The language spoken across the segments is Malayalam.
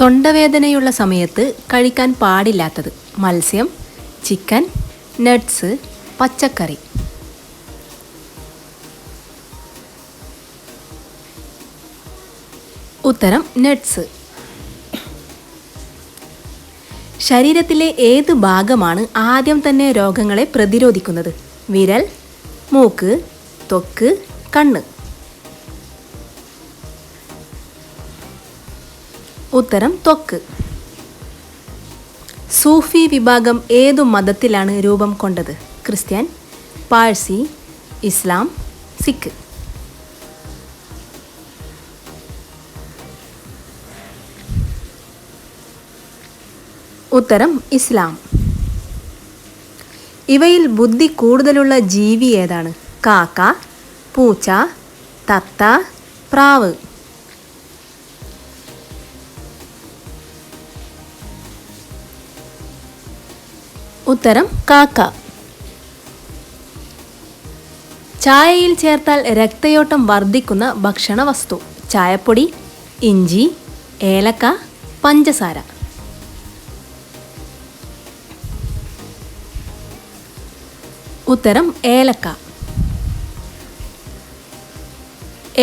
തൊണ്ടവേദനയുള്ള സമയത്ത് കഴിക്കാൻ പാടില്ലാത്തത്: മത്സ്യം, ചിക്കൻ, നട്ട്സ്, പച്ചക്കറി. ഉത്തരം നട്ട്സ്. ശരീരത്തിലെ ഏത് ഭാഗമാണ് ആദ്യം തന്നെ രോഗങ്ങളെ പ്രതിരോധിക്കുന്നത്? വിരൽ, മൂക്ക്, ത്വക്ക്, കണ്ണ്. ഉത്തരം ത്വക്ക്. സൂഫി വിഭാഗം ഏതു മതത്തിലാണ് രൂപം കൊണ്ടത്? ക്രിസ്ത്യൻ, പാഴ്സി, ഇസ്ലാം, സിഖ്. ഉത്തരം ഇസ്ലാം. ഇവയിൽ ബുദ്ധി കൂടുതലുള്ള ജീവി ഏതാണ്? കാക്ക, പൂച്ച, തത്ത, പ്രാവ്. ഉത്തരം കാക്ക. ചായയിൽ ചേർത്താൽ രക്തയോട്ടം വർദ്ധിക്കുന്ന ഭക്ഷണ വസ്തു: ചായപ്പൊടി, ഇഞ്ചി, ഏലക്ക, പഞ്ചസാര. ഉത്തരം ഏലക്ക.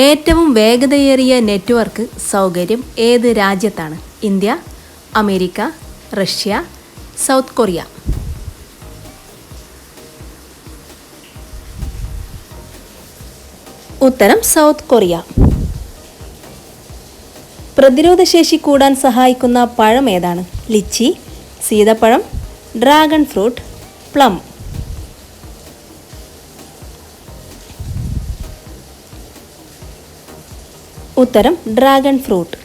ഏറ്റവും വേഗതയേറിയ നെറ്റ്വർക്ക് സൗകര്യം ഏത് രാജ്യത്താണ്? India, America, Russia, south Korea. ഉത്തരം സൗത്ത് കൊറിയ. പ്രതിരോധശേഷി കൂടാൻ സഹായിക്കുന്ന പഴം ഏതാണ്? ലിച്ചി, സീതപ്പഴം, ഡ്രാഗൺ ഫ്രൂട്ട്, പ്ലം. ഉത്തരം ഡ്രാഗൺ ഫ്രൂട്ട്.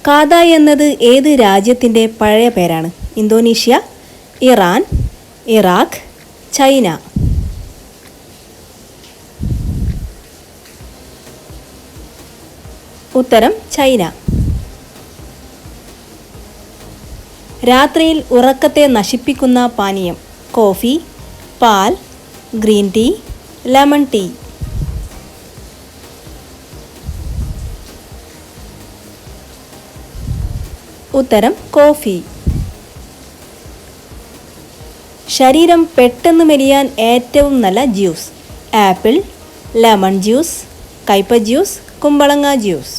കാദ എന്നത് ഏത് രാജ്യത്തിൻ്റെ പഴയ പേരാണ്? Indonesia, Iran, Iraq, China. ഉത്തരം ചൈന. രാത്രിയിൽ ഉറക്കത്തെ നശിപ്പിക്കുന്ന പാനീയം: കോഫി, പാൽ, ഗ്രീൻ ടീ, ലെമൺ ടീ. ഉത്തരം കോഫി. ശരീരം പെട്ടെന്ന് മെലിയാൻ ഏറ്റവും നല്ല ജ്യൂസ്: ആപ്പിൾ, ലെമൺ ജ്യൂസ്, കയ്പ ജ്യൂസ്, കുമ്പളങ്ങ ജ്യൂസ്.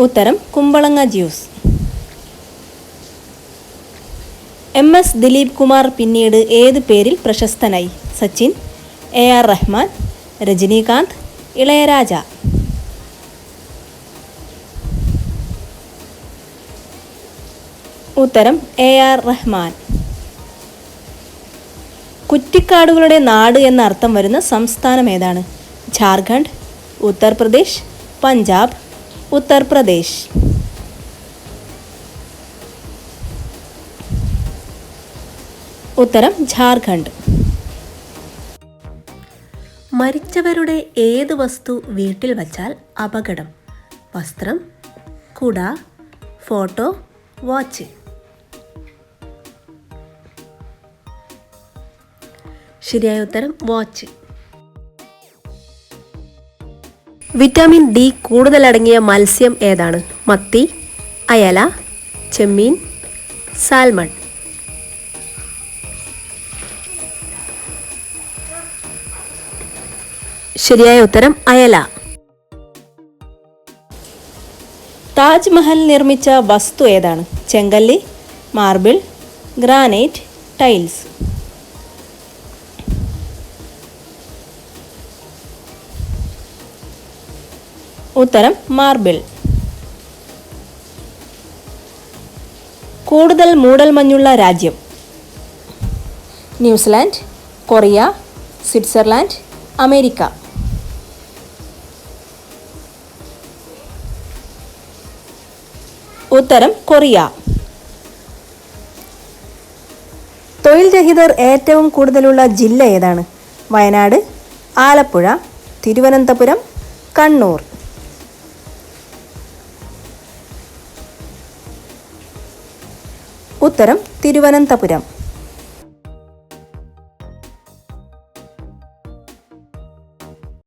ഉത്തരം കുമ്പളങ്ങ ജ്യൂസ്. MS ദിലീപ് കുമാർ പിന്നീട് ഏത് പേരിൽ പ്രശസ്തനായി? സച്ചിൻ, AR റഹ്മാൻ, രജനീകാന്ത്, ഇളയരാജ. ഉത്തരം AR റഹ്മാൻ. കുറ്റിക്കാടുകളുടെ നാട് എന്ന അർത്ഥം വരുന്ന സംസ്ഥാനം ഏതാണ്? ജാർഖണ്ഡ്, ഉത്തർപ്രദേശ്, പഞ്ചാബ്, ഉത്തർപ്രദേശ്. ഉത്തരം ജാർഖണ്ഡ്. മരിച്ചവരുടെ ഏത് വസ്തു വീട്ടിൽ വച്ചാൽ അപകടം? വസ്ത്രം, കുട, ഫോട്ടോ, വാച്ച്. ശരിയായ ഉത്തരം വാച്ച്. വിറ്റാമിൻ D കൂടുതലടങ്ങിയ മത്സ്യം ഏതാണ്? മത്തി, അയല, ചെമ്മീൻ, സാൽമൺ. ശരിയായ ഉത്തരം അയല. താജ്മഹൽ നിർമ്മിച്ച വസ്തു ഏതാണ്? ചെങ്കല്ല്, മാർബിൾ, ഗ്രാനൈറ്റ്, ടൈൽസ്. ഉത്തരം മാർബിൾ. കൂടുതൽ മൂടൽമഞ്ഞുള്ള രാജ്യം: ന്യൂസിലാൻഡ്, കൊറിയ, സ്വിറ്റ്സർലാൻഡ്, അമേരിക്ക. ഉത്തരം കൊറിയ. തൊഴിൽ രഹിതർ ഏറ്റവും കൂടുതലുള്ള ജില്ല ഏതാണ്? വയനാട്, ആലപ്പുഴ, തിരുവനന്തപുരം, കണ്ണൂർ. ഉത്തരം തിരുവനന്തപുരം.